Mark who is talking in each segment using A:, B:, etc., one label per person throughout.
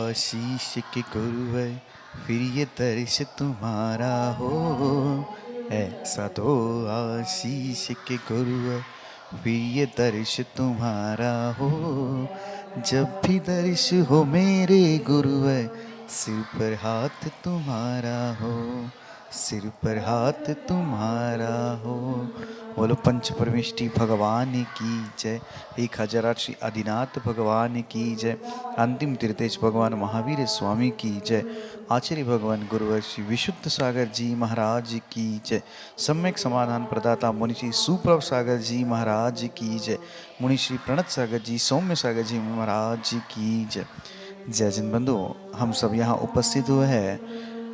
A: आशीष के गुरुवर, फिर ये दर्श तुम्हारा हो। ऐसा दो आशीष के गुरुवर, फिर ये दर्श तुम्हारा हो। जब भी दर्श हो मेरे गुरुवर, सिर पर हाथ तुम्हारा हो, सिर पर हाथ तुम्हारा हो। बोलो पंच परमेष्टि भगवान की जय। 1008 श्री आदिनाथ भगवान की जय। अंतिम तीर्थेश भगवान महावीर स्वामी की जय। आचार्य भगवान गुरुवर श्री विशुद्ध सागर जी महाराज की जय। सम्यक समाधान प्रदाता मुनि श्री सुप्रभ सागर जी महाराज की जय। मुनि श्री प्रणत सागर जी, सौम्य सागर जी महाराज की जय। जय जिन बंधु, हम सब यहाँ उपस्थित हुए हैं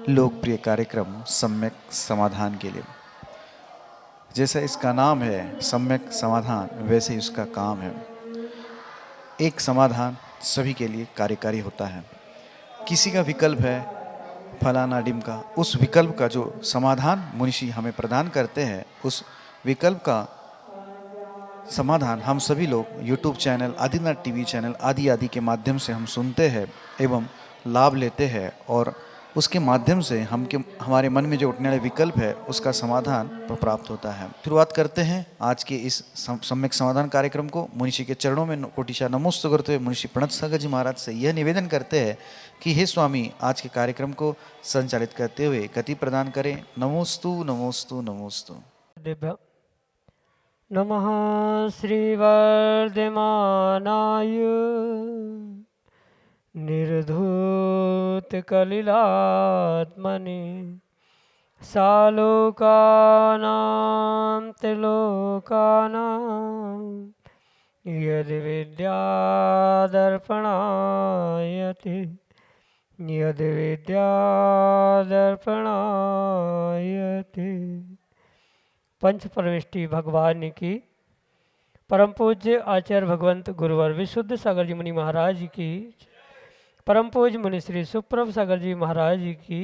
A: लोकप्रिय कार्यक्रम सम्यक समाधान के लिए। जैसा इसका नाम है सम्यक समाधान, वैसे ही उसका काम है। एक समाधान सभी के लिए कार्यकारी होता है। किसी का विकल्प है फलाना डिमका, उस विकल्प का जो समाधान मुनिषी हमें प्रदान करते हैं, उस विकल्प का समाधान हम सभी लोग YouTube channel, Adinath TV channel आदि के माध्यम से हम सुनते हैं एवं लाभ लेते हैं, और उसके माध्यम से हमारे मन में जो उठने वाले विकल्प है उसका समाधान प्राप्त होता है। शुरुआत करते हैं आज के इस सम्यक समाधान कार्यक्रम को। मुनिषी के चरणों में कोटिशा नमोस्तु करते हुए मुनिषी प्रणत सागर जी महाराज से यह निवेदन करते हैं कि हे स्वामी, आज के कार्यक्रम को संचालित करते हुए गति प्रदान करें। नमोस्तु नमोस्तु नमोस्तु।
B: नमः श्रीवर्धमानाय निर्धूतकलिलात्मने सालोकानां त्रिलोकानां यद्विद्यादर्पणायते यद्विद्यादर्पणायते। पंच परमेष्टि भगवान की, परम पूज्य आचार्य भगवंत गुरुवर विशुद्ध सागर जी मुनि महाराज की, परम पूज्य मुनि श्री सुप्रभ सागर जी महाराज की,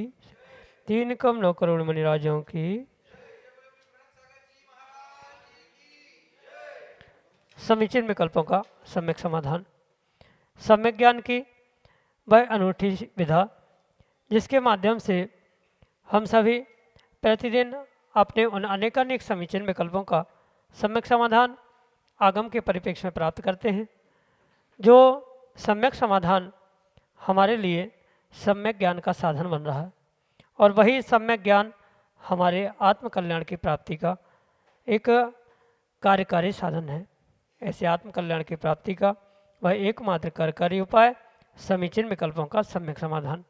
B: 3 कम 9 करोड़ मुनि राजों की, समीचीन विकल्पों का सम्यक समाधान। सम्यक ज्ञान की वह अनूठी विधा जिसके माध्यम से हम सभी प्रतिदिन अपने उन अनेकानेक समीचीन विकल्पों का सम्यक समाधान आगम के परिप्रेक्ष्य में प्राप्त करते हैं। जो सम्यक समाधान हमारे लिए सम्यक ज्ञान का साधन बन रहा है, और वही सम्यक ज्ञान हमारे आत्मकल्याण की प्राप्ति का एक कार्यकारी साधन है। ऐसे आत्मकल्याण की प्राप्ति का वह एकमात्र कार्यकारी उपाय समीचीन विकल्पों का सम्यक समाधान।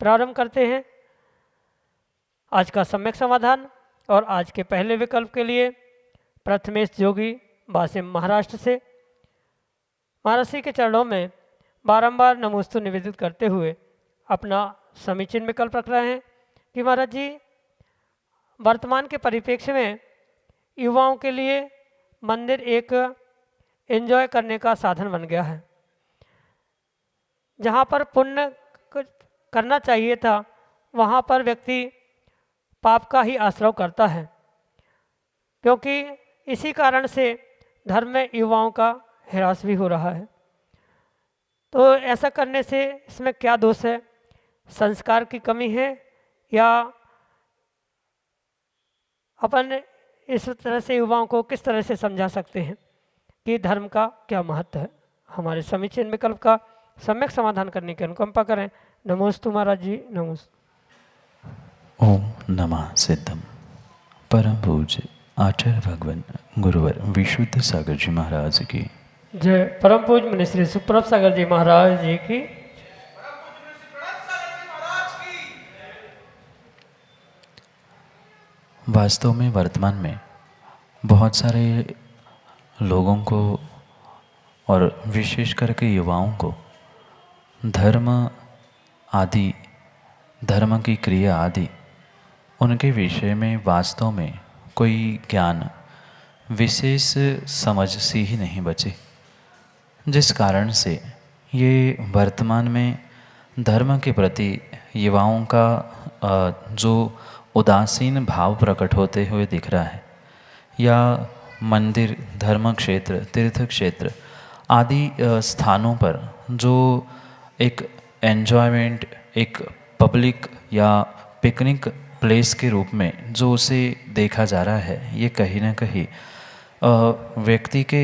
B: प्रारंभ करते हैं आज का सम्यक समाधान। और आज के पहले विकल्प के लिए प्रथमेश जोगी वासिम महाराष्ट्र से महर्षि के चरणों में बारंबार नमोस्तु निवेदित करते हुए अपना समीचीन विकल्प रख रहे हैं कि महाराज जी, वर्तमान के परिप्रेक्ष्य में युवाओं के लिए मंदिर एक एंजॉय करने का साधन बन गया है। जहाँ पर पुण्य करना चाहिए था, वहाँ पर व्यक्ति पाप का ही आश्रय करता है, क्योंकि इसी कारण से धर्म में युवाओं का ह्रास भी हो रहा है। तो ऐसा करने से इसमें क्या दोष है? संस्कार की कमी है, या अपन इस तरह से युवाओं को किस तरह से समझा सकते हैं कि धर्म का क्या महत्व है? हमारे समीचीन विकल्प का सम्यक समाधान करने की अनुकंपा करें। नमोस्तु महाराज जी, नमोस्तु।
C: ओम नमः सिद्धम। परम पूज्य आचार्य भगवान गुरुवर विशुद्ध सागर जी महाराज की
B: जय। परम पूज्य मुनि श्री सुप्रभ सागर जी महाराज जी की।
C: वास्तव में वर्तमान में बहुत सारे लोगों को और विशेष करके युवाओं को धर्म आदि, धर्म की क्रिया आदि, उनके विषय में वास्तव में कोई ज्ञान विशेष समझ सी ही नहीं बची, जिस कारण से ये वर्तमान में धर्म के प्रति युवाओं का जो उदासीन भाव प्रकट होते हुए दिख रहा है, या मंदिर, धर्म क्षेत्र, तीर्थ क्षेत्र आदि स्थानों पर जो एक एन्जॉयमेंट, एक पब्लिक या पिकनिक प्लेस के रूप में जो उसे देखा जा रहा है, ये कहीं ना कहीं व्यक्ति के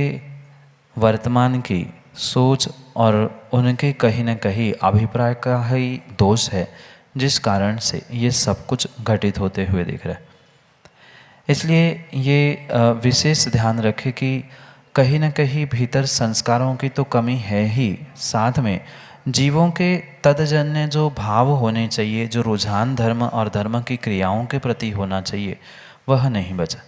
C: वर्तमान की सोच और उनके कहीं ना कहीं अभिप्राय का ही दोष है, जिस कारण से ये सब कुछ घटित होते हुए दिख रहा है। इसलिए ये विशेष ध्यान रखें कि कहीं न कहीं भीतर संस्कारों की तो कमी है ही, साथ में जीवों के तदजन्य जो भाव होने चाहिए, जो रुझान धर्म और धर्म की क्रियाओं के प्रति होना चाहिए, वह नहीं बचा।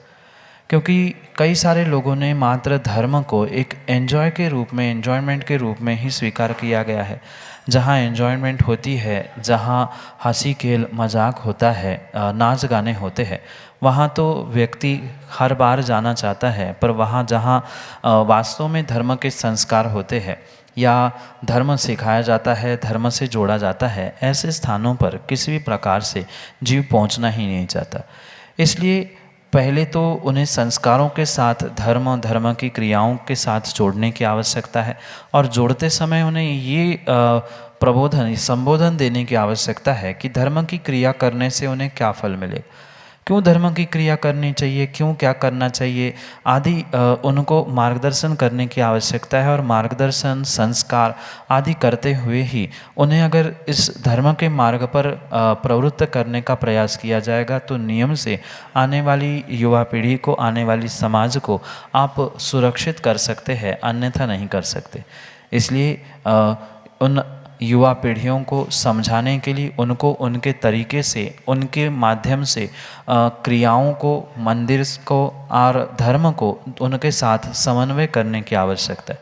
C: क्योंकि कई सारे लोगों ने मात्र धर्म को एक एन्जॉय के रूप में, एन्जॉयमेंट के रूप में ही स्वीकार किया गया है। जहाँ एन्जॉयमेंट होती है, जहाँ हंसी खेल मजाक होता है, नाच गाने होते हैं, वहाँ तो व्यक्ति हर बार जाना चाहता है। पर वहाँ जहाँ वास्तव में धर्म के संस्कार होते हैं या धर्म सिखाया जाता है, धर्म से जोड़ा जाता है, ऐसे स्थानों पर किसी भी प्रकार से जीव पहुँचना ही नहीं चाहता। इसलिए पहले तो उन्हें संस्कारों के साथ धर्म की क्रियाओं के साथ जोड़ने की आवश्यकता है, और जोड़ते समय उन्हें ये प्रबोधन, संबोधन देने की आवश्यकता है कि धर्म की क्रिया करने से उन्हें क्या फल मिले, क्यों धर्म की क्रिया करनी चाहिए, क्यों क्या करना चाहिए आदि उनको मार्गदर्शन करने की आवश्यकता है। और मार्गदर्शन, संस्कार आदि करते हुए ही उन्हें अगर इस धर्म के मार्ग पर प्रवृत्त करने का प्रयास किया जाएगा तो नियम से आने वाली युवा पीढ़ी को, आने वाली समाज को आप सुरक्षित कर सकते हैं, अन्यथा नहीं कर सकते। इसलिए उन युवा पीढ़ियों को समझाने के लिए उनको उनके तरीके से, उनके माध्यम से क्रियाओं को, मंदिर को और धर्म को उनके साथ समन्वय करने की आवश्यकता है।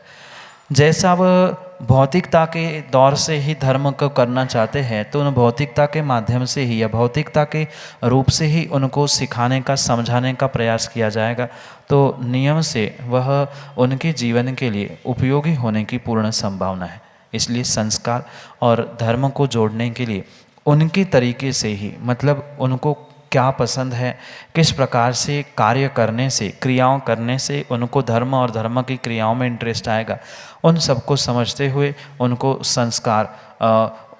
C: जैसा वह भौतिकता के दौर से ही धर्म को करना चाहते हैं तो उन भौतिकता के माध्यम से ही या भौतिकता के रूप से ही उनको सिखाने का, समझाने का प्रयास किया जाएगा तो नियम से वह उनके जीवन के लिए उपयोगी होने की पूर्ण संभावना है। इसलिए संस्कार और धर्म को जोड़ने के लिए उनके तरीके से ही, मतलब उनको क्या पसंद है, किस प्रकार से कार्य करने से, क्रियाओं करने से उनको धर्म और धर्म की क्रियाओं में इंटरेस्ट आएगा, उन सबको समझते हुए उनको संस्कार,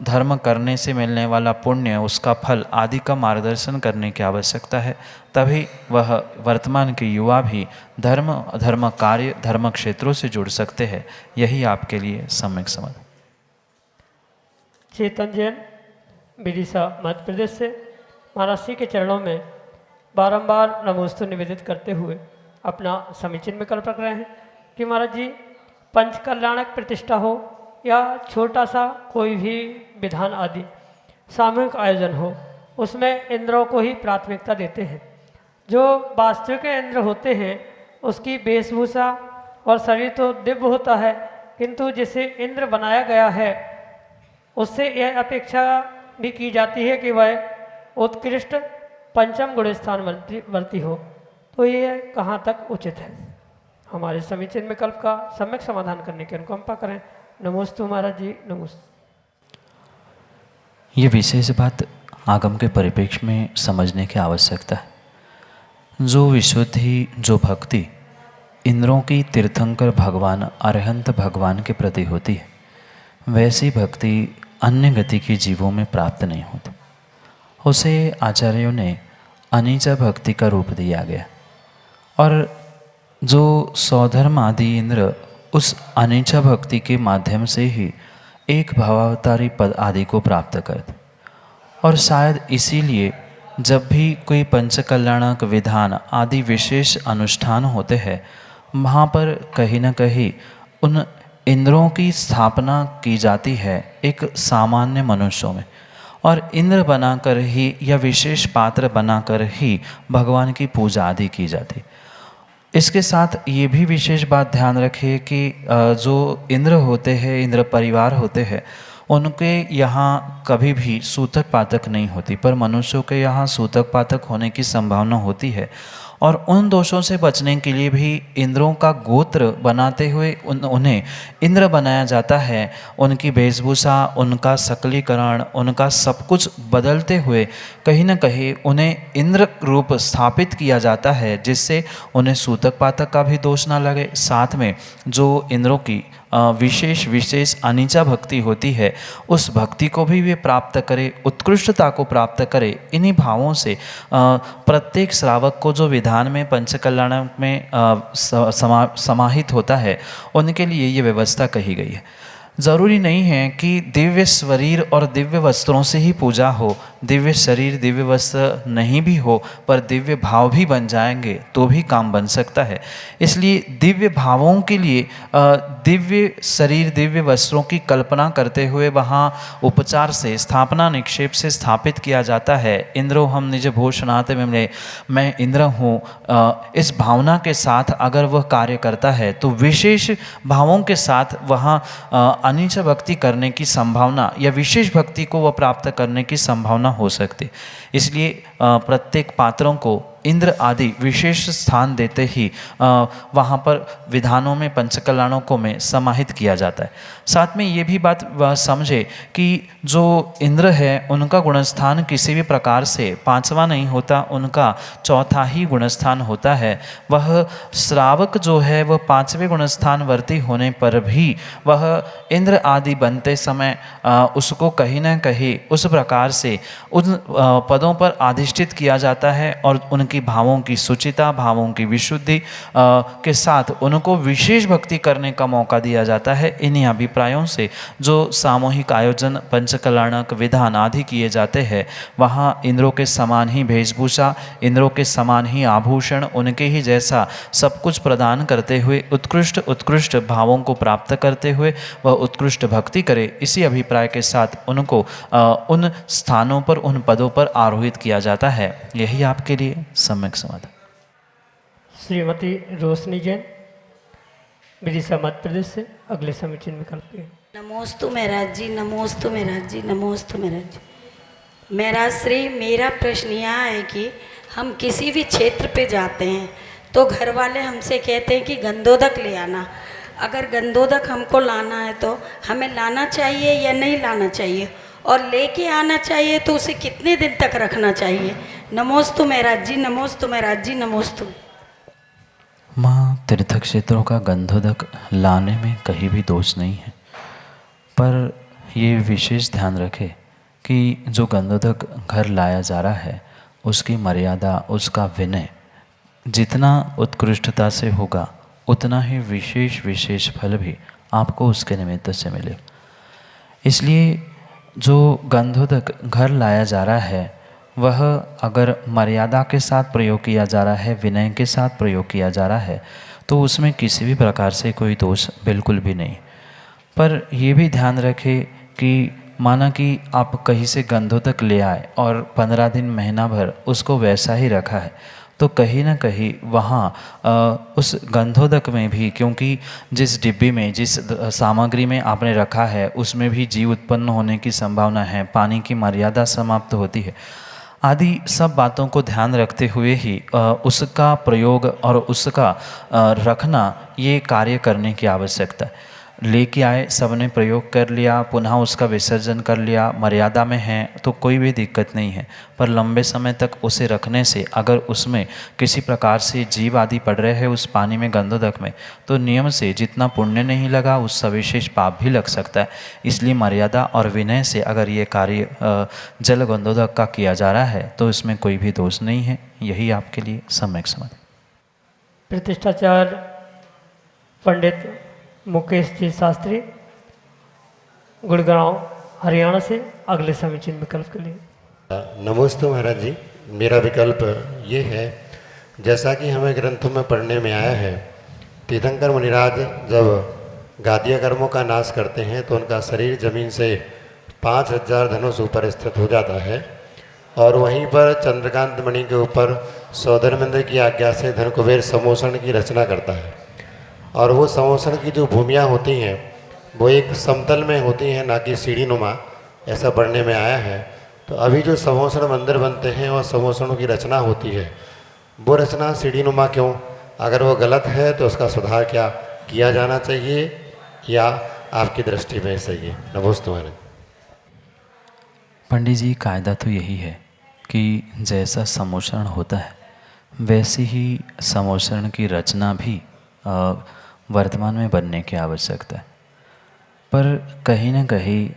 C: धर्म करने से मिलने वाला पुण्य, उसका फल आदि का मार्गदर्शन करने की आवश्यकता है। तभी वह वर्तमान के युवा भी धर्म कार्य, धर्म क्षेत्रों से जुड़ सकते हैं। यही आपके लिए सम्यक समझ।
B: चेतन जैन, विदिशा, मध्य प्रदेश से महाराज श्री के चरणों में बारंबार नमोस्तु निवेदित करते हुए अपना समीचीन विकल्प रख रहे हैं कि महाराज जी, पंच कल्याणक प्रतिष्ठा हो या छोटा सा कोई भी विधान आदि सामूहिक आयोजन हो, उसमें इंद्रों को ही प्राथमिकता देते हैं। जो वास्तविक इंद्र होते हैं उसकी वेशभूषा और शरीर तो दिव्य होता है, किंतु जिसे इंद्र बनाया गया है उससे यह अपेक्षा भी की जाती है कि वह उत्कृष्ट पंचम गुण स्थान वर्ती हो। तो ये कहाँ तक उचित है? हमारे समीचीन विकल्प का सम्यक समाधान करने की अनुकंपा करें। नमोस्तु महाराज जी, नमोस्तु।
C: ये विशेष बात आगम के परिप्रेक्ष्य में समझने की आवश्यकता है। जो विशुद्धि, जो भक्ति इंद्रों की तीर्थंकर भगवान, अरहंत भगवान के प्रति होती है, वैसी भक्ति अन्य गति के जीवों में प्राप्त नहीं होती। उसे आचार्यों ने अनीचा भक्ति का रूप दिया गया, और जो सौधर्म आदि इंद्र उस अनीचा भक्ति के माध्यम से ही एक भावावतारी पद आदि को प्राप्त करते। और शायद इसीलिए जब भी कोई पंचकल्याणक विधान आदि विशेष अनुष्ठान होते हैं, वहाँ पर कहीं न कहीं उन इंद्रों की स्थापना की जाती है एक सामान्य मनुष्यों में, और इंद्र बनाकर ही या विशेष पात्र बनाकर ही भगवान की पूजा आदि की जाती। इसके साथ ये भी विशेष बात ध्यान रखिए कि जो इंद्र होते हैं, इंद्र परिवार होते हैं, उनके यहाँ कभी भी सूतक पातक नहीं होती, पर मनुष्यों के यहाँ सूतक पातक होने की संभावना होती है। और उन दोषों से बचने के लिए भी इंद्रों का गोत्र बनाते हुए उन्हें इंद्र बनाया जाता है। उनकी वेशभूषा, उनका सकलीकरण, उनका सब कुछ बदलते हुए कहीं न कहीं उन्हें इंद्र रूप स्थापित किया जाता है, जिससे उन्हें सूतक पातक का भी दोष ना लगे। साथ में जो इंद्रों की विशेष विशेष अनिचा भक्ति होती है, उस भक्ति को भी वे प्राप्त करे, उत्कृष्टता को प्राप्त करे। इन्हीं भावों से प्रत्येक श्रावक को जो विधान में पंचकल्याण में समाहित होता है, उनके लिए ये व्यवस्था कही गई है। ज़रूरी नहीं है कि दिव्य शरीर और दिव्य वस्त्रों से ही पूजा हो, दिव्य शरीर दिव्य वस्त्र नहीं भी हो पर दिव्य भाव भी बन जाएंगे तो भी काम बन सकता है। इसलिए दिव्य भावों के लिए दिव्य शरीर दिव्य वस्त्रों की कल्पना करते हुए वहाँ उपचार से स्थापना निक्षेप से स्थापित किया जाता है। इंद्रो हम निज भूषणाते में, मैं इंद्र हूँ, इस भावना के साथ अगर वह कार्य करता है तो विशेष भावों के साथ वहाँ अनिच भक्ति करने की संभावना या विशेष भक्ति को वह प्राप्त करने की संभावना हो सकती। इसलिए प्रत्येक पात्रों को इंद्र आदि विशेष स्थान देते ही वहाँ पर विधानों में पंचकल्याणों को में समाहित किया जाता है। साथ में ये भी बात वह समझे कि जो इंद्र है उनका गुणस्थान किसी भी प्रकार से पांचवा नहीं होता, उनका चौथा ही गुणस्थान होता है। वह श्रावक जो है वह पांचवें गुणस्थान वर्ती होने पर भी वह इंद्र आदि बनते समय उसको कहीं ना कहीं उस प्रकार से उन पदों पर अधिष्ठित किया जाता है और उनकी भावों की सुचिता, भावों की विशुद्धि के साथ उनको विशेष भक्ति करने का मौका दिया जाता है। इन्हीं अभिप्रायों से जो सामूहिक आयोजन पंचकल्याणक विधान आदि किए जाते हैं, वहाँ इंद्रों के समान ही वेशभूषा, इंद्रों के समान ही आभूषण, उनके ही जैसा सब कुछ प्रदान करते हुए उत्कृष्ट उत्कृष्ट भावों को प्राप्त करते हुए वह उत्कृष्ट भक्ति करे। इसी अभिप्राय के साथ उनको उन स्थानों पर, उन पदों पर आरोहित किया जाता है। यही आपके लिए सम्यक समाधान।
B: श्रीमती रोशनी जैन, विदिशा मध्य प्रदेश से अगले समीचीन विकल्प के।
D: नमोस्तु महाराज जी, नमोस्तु महाराज जी, नमोस्तु महाराज जी। महाराज श्री, मेरा प्रश्न यह है कि हम किसी भी क्षेत्र पे जाते हैं तो घर वाले हमसे कहते हैं कि गंधोदक ले आना। अगर गंधोदक हमको लाना है तो हमें लाना चाहिए या नहीं लाना चाहिए, और लेके आना चाहिए तो उसे कितने दिन तक रखना चाहिए? नमोस्तु महाराज जी, नमोस्तु महाराज जी, नमोस्तु।
C: माँ, तीर्थ क्षेत्रों का गंधोदक लाने में कहीं भी दोष नहीं है, पर ये विशेष ध्यान रखें कि जो गंधोदक घर लाया जा रहा है उसकी मर्यादा, उसका विनय जितना उत्कृष्टता से होगा उतना ही विशेष विशेष फल भी आपको उसके निमित्त से मिले। इसलिए जो गंधोदक घर लाया जा रहा है वह अगर मर्यादा के साथ प्रयोग किया जा रहा है, विनय के साथ प्रयोग किया जा रहा है, तो उसमें किसी भी प्रकार से कोई दोष बिल्कुल भी नहीं। पर यह भी ध्यान रखें कि माना कि आप कहीं से गंधोदक ले आए और 15 दिन महीना भर उसको वैसा ही रखा है, तो कहीं ना कहीं वहाँ उस गंधोदक में भी, क्योंकि जिस डिब्बी में, जिस सामग्री में आपने रखा है उसमें भी जीव उत्पन्न होने की संभावना है, पानी की मर्यादा समाप्त होती है, आदि सब बातों को ध्यान रखते हुए ही उसका प्रयोग और उसका रखना ये कार्य करने की आवश्यकता है। लेके आए, सबने प्रयोग कर लिया, पुनः उसका विसर्जन कर लिया, मर्यादा में है तो कोई भी दिक्कत नहीं है। पर लंबे समय तक उसे रखने से अगर उसमें किसी प्रकार से जीव आदि पड़ रहे हैं उस पानी में, गंधोदक में, तो नियम से जितना पुण्य नहीं लगा उस सविशेष पाप भी लग सकता है। इसलिए मर्यादा और विनय से अगर ये कार्य जल गंधोदक का किया जा रहा है तो इसमें कोई भी दोष नहीं है। यही आपके लिए सम्यक समझ।
B: प्रतिष्ठाचार्य पंडित मुकेश जी शास्त्री, गुड़गांव हरियाणा से अगले समीचीन विकल्प के लिए।
E: नमस्ते महाराज जी, मेरा विकल्प ये है, जैसा कि हमें ग्रंथों में पढ़ने में आया है, तीर्थंकर मुनिराज जब गादीय कर्मों का नाश करते हैं तो उनका शरीर जमीन से 5000 धनुष ऊपर स्थित हो जाता है और वहीं पर चंद्रकांत मणि के ऊपर सौधर्मेंद्र की आज्ञा से धन कुबेर समोषण की रचना करता है। और वो समोषण की जो भूमियाँ होती हैं वो एक समतल में होती हैं, ना कि सीढ़ी नुमा, ऐसा पढ़ने में आया है। तो अभी जो समोषण मंदिर बनते हैं और समोषणों की रचना होती है, वो रचना सीढ़ी नुमा क्यों? अगर वो गलत है तो उसका सुधार क्या किया जाना चाहिए या आपकी दृष्टि में सही है? नमस्ते महाराज।
C: पंडित जी, कायदा तो यही है कि जैसा समोषण होता है वैसी ही समोषण की रचना भी वर्तमान में बनने की आवश्यकता है। पर कहीं न कहीं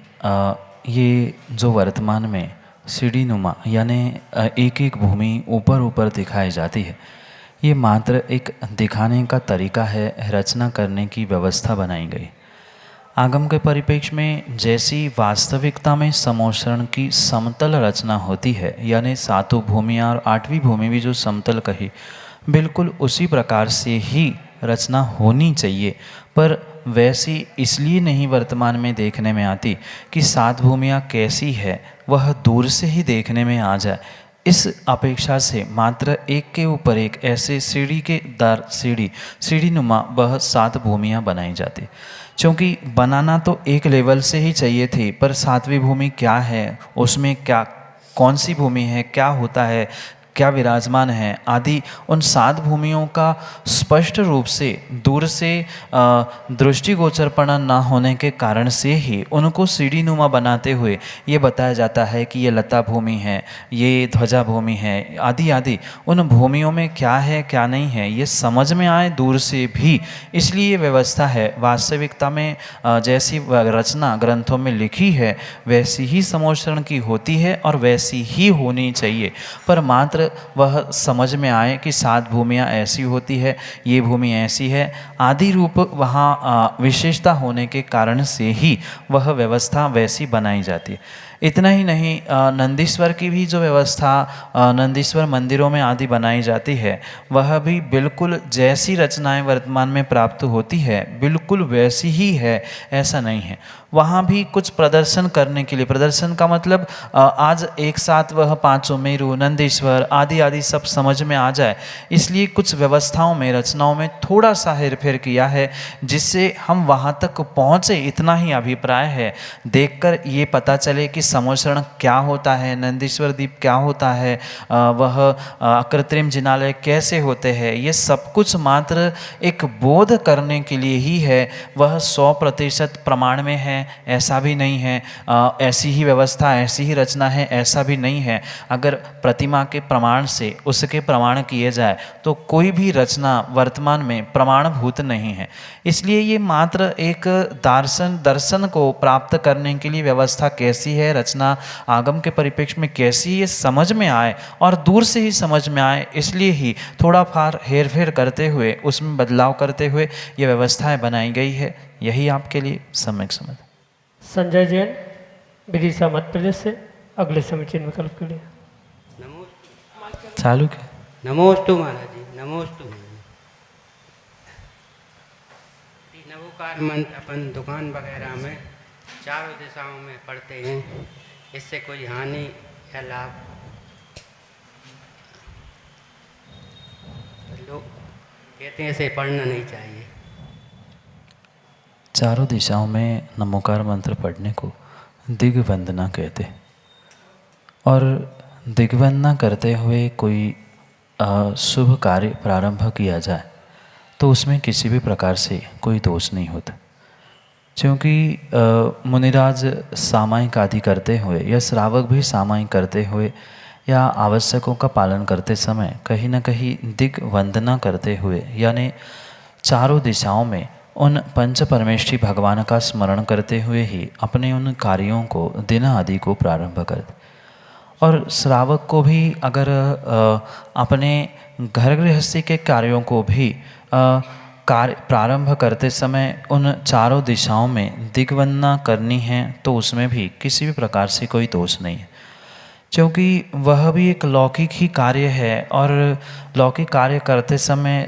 C: ये जो वर्तमान में सीढ़ी नुमा यानी एक एक भूमि ऊपर ऊपर दिखाई जाती है, ये मात्र एक दिखाने का तरीका है, रचना करने की व्यवस्था बनाई गई। आगम के परिप्रेक्ष्य में जैसी वास्तविकता में समोषण की समतल रचना होती है, यानी सातों भूमियाँ और आठवीं भूमि भी जो समतल कही, बिल्कुल उसी प्रकार से ही रचना होनी चाहिए। पर वैसी इसलिए नहीं वर्तमान में देखने में आती कि सात भूमियाँ कैसी है वह दूर से ही देखने में आ जाए। इस अपेक्षा से मात्र एक के ऊपर एक ऐसे सीढ़ी के दर सीढ़ी नुमा वह सात भूमियाँ बनाई जाती, क्योंकि बनाना तो एक लेवल से ही चाहिए थी, पर सातवीं भूमि क्या है, उसमें क्या कौन सी भूमि है, क्या होता है, क्या विराजमान है आदि, उन सात भूमियों का स्पष्ट रूप से दूर से दृष्टिगोचरपना न होने के कारण से ही उनको सीढ़ी नुमा बनाते हुए ये बताया जाता है कि ये लता भूमि है, ये ध्वजा भूमि है आदि आदि। उन भूमियों में क्या है क्या नहीं है ये समझ में आए दूर से भी, इसलिए ये व्यवस्था है। वास्तविकता में जैसी रचना ग्रंथों में लिखी है वैसी ही समोषण की होती है और वैसी ही होनी चाहिए, पर मात्र वह समझ में आए कि सात भूमियाँ ऐसी होती है, ये भूमि ऐसी है आदि रूप वहाँ विशेषता होने के कारण से ही वह व्यवस्था वैसी बनाई जाती है। इतना ही नहीं, नंदीश्वर की भी जो व्यवस्था नंदीश्वर मंदिरों में आदि बनाई जाती है वह भी बिल्कुल जैसी रचनाएं वर्तमान में प्राप्त होती है बिल्कुल वैसी ही है, ऐसा नहीं है। वहाँ भी कुछ प्रदर्शन करने के लिए, प्रदर्शन का मतलब आज एक साथ वह पांचों मेरु नंदीश्वर आदि आदि सब समझ में आ जाए, इसलिए कुछ व्यवस्थाओं में रचनाओं में थोड़ा सा हेरफेर किया है जिससे हम वहाँ तक पहुँचे, इतना ही अभिप्राय है। देखकर ये पता चले कि समोषण क्या होता है, नंदीश्वर दीप क्या होता है, वह कृत्रिम जिनालय कैसे होते हैं, ये सब कुछ मात्र एक बोध करने के लिए ही है। वह 100% प्रमाण में है ऐसा भी नहीं है, ऐसी ही व्यवस्था ऐसी ही रचना है ऐसा भी नहीं है। अगर प्रतिमा के प्रमाण से उसके प्रमाण किए जाए तो कोई भी रचना वर्तमान में प्रमाणभूत नहीं है। इसलिए ये मात्र एक दर्शन को प्राप्त करने के लिए व्यवस्था कैसी है, रचना आगम के परिप्रेक्ष्य में कैसी ये समझ में आए और दूर से ही समझ में आए, इसलिए ही थोड़ा फार हेर फेर करते हुए उसमें बदलाव करते हुए ये व्यवस्थाएं बनाई गई है। यही आपके लिए सम्यक समझ।
B: संजय जैन, विदिशा मध्य प्रदेश से, अगले समीचीन विकल्प के लिए।
C: चालू के
F: नमोस्तु महाराज जी, नमोस्तु। नवोकार मंत्र अपन दुकान वगैरह में चारों दिशाओं में पढ़ते हैं, इससे कोई हानि या लाभ? लोग कहते हैं इसे पढ़ना नहीं चाहिए।
C: चारों दिशाओं में नमोकार मंत्र पढ़ने को दिग्वंदना कहते हैं, और दिग्वंदना करते हुए कोई शुभ कार्य प्रारंभ किया जाए तो उसमें किसी भी प्रकार से कोई दोष नहीं होता, क्योंकि मुनिराज सामायिक आदि करते हुए या श्रावक भी सामायिक करते हुए या आवश्यकों का पालन करते समय कहीं न कहीं दिग्वंदना करते हुए यानी चारों दिशाओं में उन पंच परमेष्ठी भगवान का स्मरण करते हुए ही अपने उन कार्यों को दिन आदि को प्रारंभ करते। और श्रावक को भी अगर अपने घर गृहस्थी के कार्यों को भी कार्य प्रारंभ करते समय उन चारों दिशाओं में दिग्वंदना करनी है तो उसमें भी किसी भी प्रकार से कोई दोष नहीं है, क्योंकि वह भी एक लौकिक ही कार्य है। और लौकिक कार्य करते समय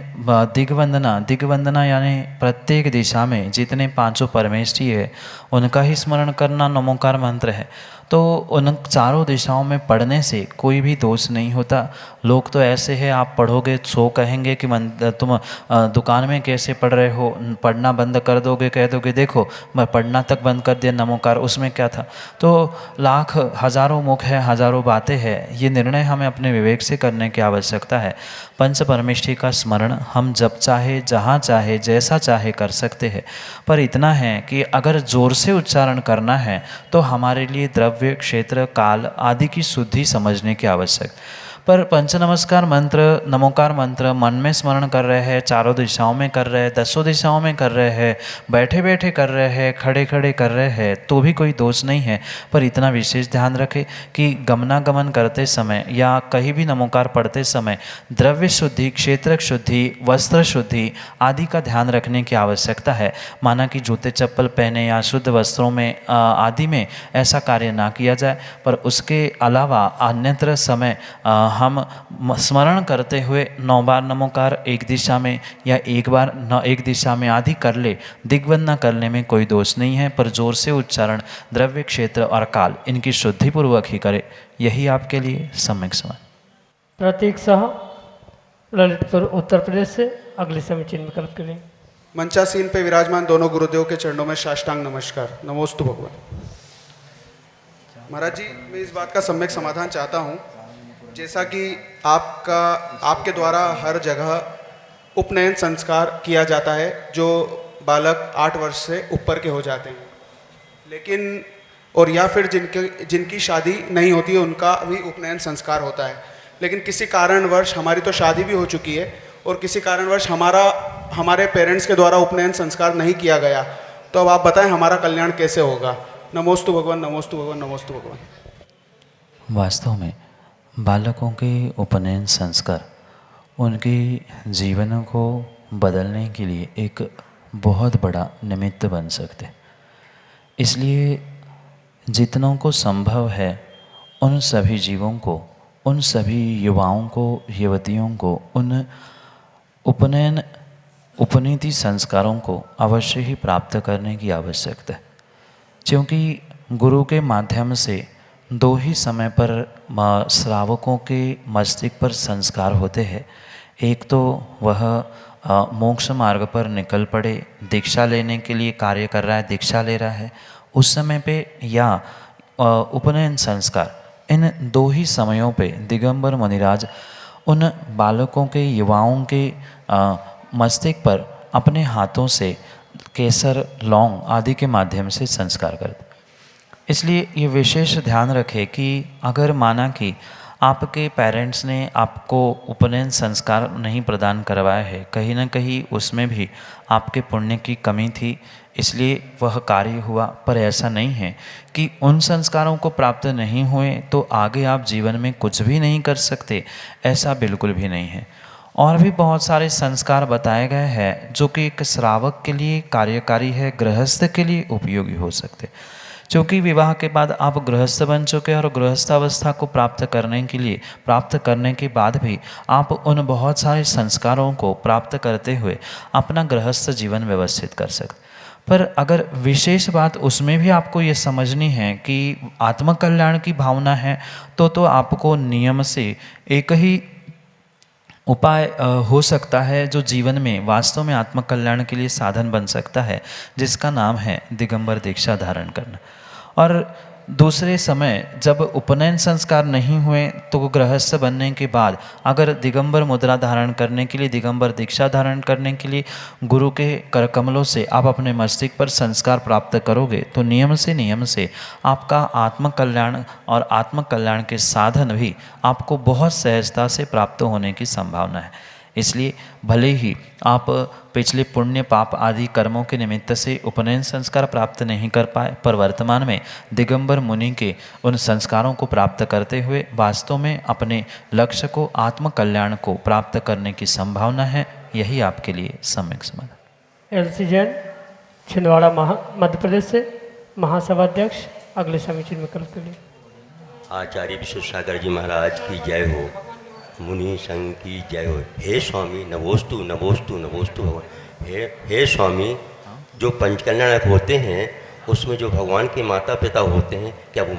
C: दिग्वंदना यानी प्रत्येक दिशा में जितने पांचों परमेष्ठी है उनका ही स्मरण करना नमोकार मंत्र है, तो उन चारों दिशाओं में पढ़ने से कोई भी दोष नहीं होता। लोग तो ऐसे हैं, आप पढ़ोगे सो कहेंगे कि तुम दुकान में कैसे पढ़ रहे हो, पढ़ना बंद कर दोगे, कह दोगे देखो मैं पढ़ना तक बंद कर दिया नमोकार, उसमें क्या था। तो लाख हजारों मुख है, हजारों बातें हैं, ये निर्णय हमें अपने विवेक से करने की आवश्यकता है। पंच परमेष्ठी का स्मरण हम जब चाहे जहाँ चाहे जैसा चाहे कर सकते हैं, पर इतना है कि अगर जोर से उच्चारण करना है तो हमारे लिए द्रव्य क्षेत्र काल आदि की शुद्धि समझने की आवश्यक। पर पंच नमस्कार मंत्र, नमोकार मंत्र मन में स्मरण कर रहे हैं, चारों दिशाओं में कर रहे हैं, दसों दिशाओं में कर रहे हैं, बैठे बैठे कर रहे हैं, खड़े खड़े कर रहे हैं, तो भी कोई दोष नहीं है। पर इतना विशेष ध्यान रखें कि गमनागमन करते समय या कहीं भी नमोकार पढ़ते समय द्रव्य शुद्धि, क्षेत्रक शुद्धि, वस्त्र शुद्धि आदि का ध्यान रखने की आवश्यकता है। माना कि जूते चप्पल पहने या शुद्ध वस्त्रों में आदि में ऐसा कार्य ना किया जाए, पर उसके अलावा अन्यत्र समय हम स्मरण करते हुए 9 बार नमोकार एक दिशा में या एक बार एक दिशा में आदि कर ले। दिग्बंधन करने में कोई दोष नहीं है, पर जोर से उच्चारण द्रव्य, क्षेत्र और काल इनकी शुद्धिपूर्वक ही करे, यही आपके लिए सम्यक समान।
B: प्रतीक शाह, ललितपुर उत्तर प्रदेश से अगले समीचीन विकल्प के लिए।
G: मंचासीन पे विराजमान दोनों गुरुदेव के चरणों में साष्टांग नमस्कार। नमोस्तु भगवान। महाराज जी, मैं इस बात का सम्यक समाधान चाहता हूँ, जैसा कि आपके द्वारा हर जगह उपनयन संस्कार किया जाता है जो बालक 8 वर्ष से ऊपर के हो जाते हैं, लेकिन और या फिर जिनकी शादी नहीं होती है उनका भी उपनयन संस्कार होता है, लेकिन किसी कारणवश हमारी तो शादी भी हो चुकी है और किसी कारणवश हमारे पेरेंट्स के द्वारा उपनयन संस्कार नहीं किया गया, तो अब आप बताएं हमारा कल्याण कैसे होगा। नमोस्तु भगवान, नमोस्तु भगवान, नमोस्तु भगवान।
C: वास्तव में बालकों के उपनयन संस्कार उनके जीवन को बदलने के लिए एक बहुत बड़ा निमित्त बन सकते। इसलिए जितनों को संभव है उन सभी जीवों को, उन सभी युवाओं को, युवतियों को उन उपनयन उपनीति संस्कारों को अवश्य ही प्राप्त करने की आवश्यकता है, क्योंकि गुरु के माध्यम से 2 ही समय पर श्रावकों के मस्तिष्क पर संस्कार होते हैं। एक तो वह मोक्ष मार्ग पर निकल पड़े, दीक्षा लेने के लिए कार्य कर रहा है, दीक्षा ले रहा है उस समय पे, या उपनयन संस्कार, इन 2 ही समयों पे दिगंबर मुनिराज उन बालकों के, युवाओं के मस्तिष्क पर अपने हाथों से केसर, लौंग आदि के माध्यम से संस्कार करते। इसलिए ये विशेष ध्यान रखें कि अगर माना कि आपके पेरेंट्स ने आपको उपनयन संस्कार नहीं प्रदान करवाया है, कहीं ना कहीं उसमें भी आपके पुण्य की कमी थी, इसलिए वह कार्य हुआ, पर ऐसा नहीं है कि उन संस्कारों को प्राप्त नहीं हुए तो आगे आप जीवन में कुछ भी नहीं कर सकते, ऐसा बिल्कुल भी नहीं है। और भी बहुत सारे संस्कार बताए गए हैं जो कि एक श्रावक के लिए कार्यकारी है, गृहस्थ के लिए उपयोगी हो सकते। क्योंकि विवाह के बाद आप गृहस्थ बन चुके और गृहस्थ अवस्था को प्राप्त करने के बाद भी आप उन बहुत सारे संस्कारों को प्राप्त करते हुए अपना गृहस्थ जीवन व्यवस्थित कर सकते। पर अगर विशेष बात उसमें भी आपको ये समझनी है कि आत्मकल्याण की भावना है, तो आपको नियम से एक ही उपाय हो सकता है जो जीवन में वास्तव में आत्मकल्याण के लिए साधन बन सकता है, जिसका नाम है दिगंबर दीक्षा धारण करना। और दूसरे समय जब उपनयन संस्कार नहीं हुए तो गृहस्थ बनने के बाद अगर दिगंबर मुद्रा धारण करने के लिए, दिगंबर दीक्षा धारण करने के लिए गुरु के कर कमलों से आप अपने मस्तिष्क पर संस्कार प्राप्त करोगे तो नियम से आपका आत्मकल्याण और आत्मकल्याण के साधन भी आपको बहुत सहजता से प्राप्त होने की संभावना है। इसलिए भले ही आप पिछले पुण्य पाप आदि कर्मों के निमित्त से उपनयन संस्कार प्राप्त नहीं कर पाए, पर वर्तमान में दिगंबर मुनि के उन संस्कारों को प्राप्त करते हुए वास्तव में अपने लक्ष्य को, आत्मकल्याण को प्राप्त करने की संभावना है। यही आपके लिए सम्यक समाधान।
B: एलसी जैन, छिंदवाड़ा मध्य प्रदेश से महासभा अध्यक्ष, अगले समीचीन विकल्प के लिए।
H: आचार्य विश्वसागर जी महाराज की जय हो, मुनि संघ की जय हो। हे स्वामी नमोस्तु नमोस्तु नमोस्तु भगवान। हे स्वामी, जो पंचकल्याणक होते हैं उसमें जो भगवान के माता पिता होते हैं, क्या वो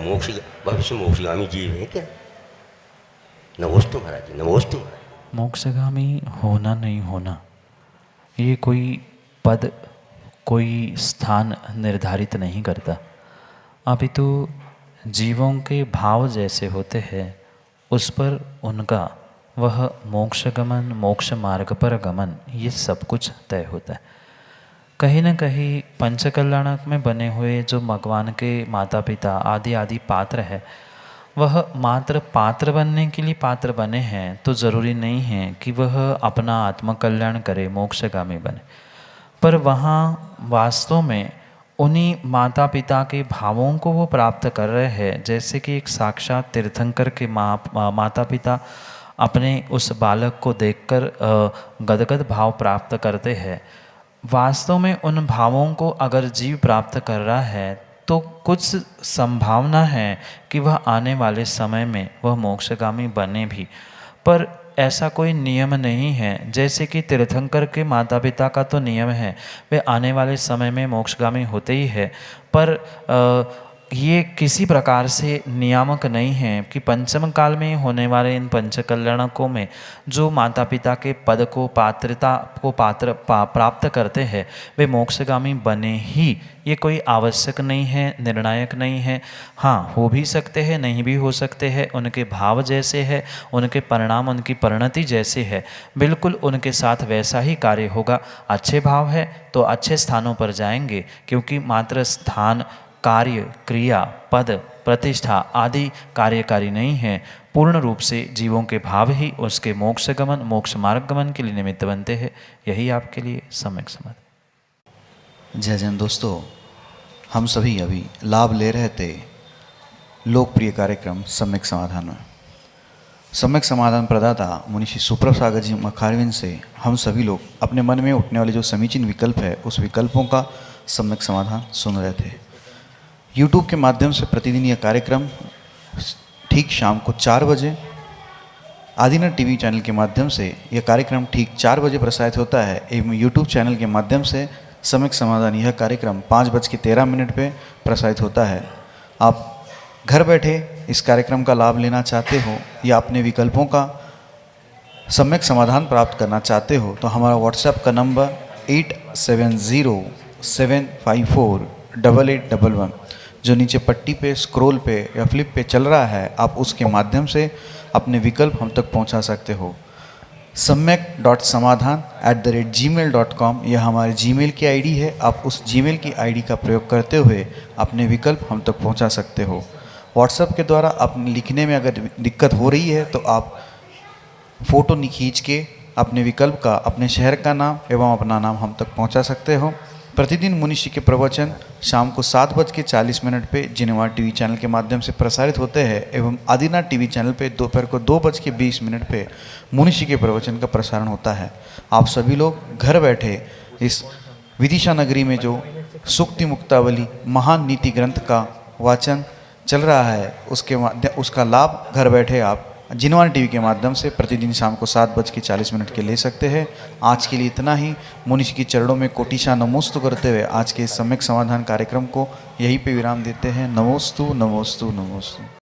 H: भविष्य मोक्षगामी जीव हैं क्या? नमोस्तु महाराज जी, नमोस्तु महाराज।
C: मोक्षगामी होना नहीं होना ये कोई पद, कोई स्थान निर्धारित नहीं करता, अभी तो जीवों के भाव जैसे होते हैं उस पर उनका वह मोक्ष गमन, मोक्ष मार्ग पर गमन, ये सब कुछ तय होता है। कहीं न कहीं पंचकल्याणक में बने हुए जो भगवान के माता पिता आदि पात्र है, वह मात्र पात्र बनने के लिए पात्र बने हैं तो ज़रूरी नहीं है कि वह अपना आत्मकल्याण करे, मोक्षगामी बने। पर वहाँ वास्तव में उन्हीं माता पिता के भावों को वो प्राप्त कर रहे हैं, जैसे कि एक साक्षात तीर्थंकर के माता पिता अपने उस बालक को देखकर गदगद भाव प्राप्त करते हैं। वास्तव में उन भावों को अगर जीव प्राप्त कर रहा है तो कुछ संभावना है कि वह आने वाले समय में वह मोक्षगामी बने भी, पर ऐसा कोई नियम नहीं है। जैसे कि तीर्थंकर के माता पिता का तो नियम है, वे आने वाले समय में मोक्षगामी होते ही है, पर ये किसी प्रकार से नियामक नहीं है कि पंचम काल में होने वाले इन पंचकल्याणकों में जो माता पिता के पद को पात्रता को प्राप्त करते हैं वे मोक्षगामी बने ही, ये कोई आवश्यक नहीं है, निर्णायक नहीं है। हाँ, हो भी सकते हैं, नहीं भी हो सकते हैं, उनके भाव जैसे है, उनके परिणाम, उनकी परिणति जैसे है, बिल्कुल उनके साथ वैसा ही कार्य होगा। अच्छे भाव है तो अच्छे स्थानों पर जाएंगे, क्योंकि मात्र स्थान, कार्य, क्रिया, पद, प्रतिष्ठा आदि कार्यकारी नहीं है। पूर्ण रूप से जीवों के भाव ही उसके मोक्ष गमन, मोक्ष मार्ग गमन के लिए निमित्त बनते हैं। यही आपके लिए सम्यक समाधान।
A: जय जैन दोस्तों, हम सभी अभी लाभ ले रहे थे लोकप्रिय कार्यक्रम सम्यक समाधान में। सम्यक समाधान प्रदाता मुनि श्री सुप्रभ सागर जी मखारविंद से हम सभी लोग अपने मन में उठने वाले जो समीचीन विकल्प है उस विकल्पों का सम्यक समाधान सुन रहे थे। YouTube के माध्यम से प्रतिदिन यह कार्यक्रम ठीक शाम को 4 बजे, आदिनाथ टीवी चैनल के माध्यम से यह कार्यक्रम ठीक 4 बजे प्रसारित होता है एवं YouTube चैनल के माध्यम से सम्यक समाधान यह कार्यक्रम 5:13 पे प्रसारित होता है। आप घर बैठे इस कार्यक्रम का लाभ लेना चाहते हो या अपने विकल्पों का सम्यक समाधान प्राप्त करना चाहते हो तो हमारा व्हाट्सएप का नंबर 8707548811 जो नीचे पट्टी पे, स्क्रॉल पे या फ्लिप पे चल रहा है, आप उसके माध्यम से अपने विकल्प हम तक पहुंचा सकते हो। samyak.samadhan@gmail.com यह हमारे जीमेल की आईडी है। आप उस जीमेल की आईडी का प्रयोग करते हुए अपने विकल्प हम तक पहुंचा सकते हो। व्हाट्सएप के द्वारा अपने लिखने में अगर दिक्कत हो रही है तो आप फ़ोटो खींच के अपने विकल्प का, अपने शहर का नाम एवं अपना नाम हम तक पहुंचा सकते हो। प्रतिदिन मुनिषी के प्रवचन शाम को 7:40 पे जिनेवार टीवी चैनल के माध्यम से प्रसारित होते हैं एवं आदिनाथ टीवी चैनल पे दोपहर को 2:20 पे मुनिषी के प्रवचन का प्रसारण होता है। आप सभी लोग घर बैठे इस विदिशा नगरी में जो सुक्ति मुक्तावली महान नीति ग्रंथ का वाचन चल रहा है उसका लाभ घर बैठे आप जिनेवार टीवी के माध्यम से प्रतिदिन शाम को 7:40 के ले सकते हैं। आज के लिए इतना ही। मुनिषी के चरणों में कोटिशा नमोस्तु करते हुए आज के सम्यक समाधान कार्यक्रम को यहीं पे विराम देते हैं। नमोस्तु नमोस्तु नमोस्तु।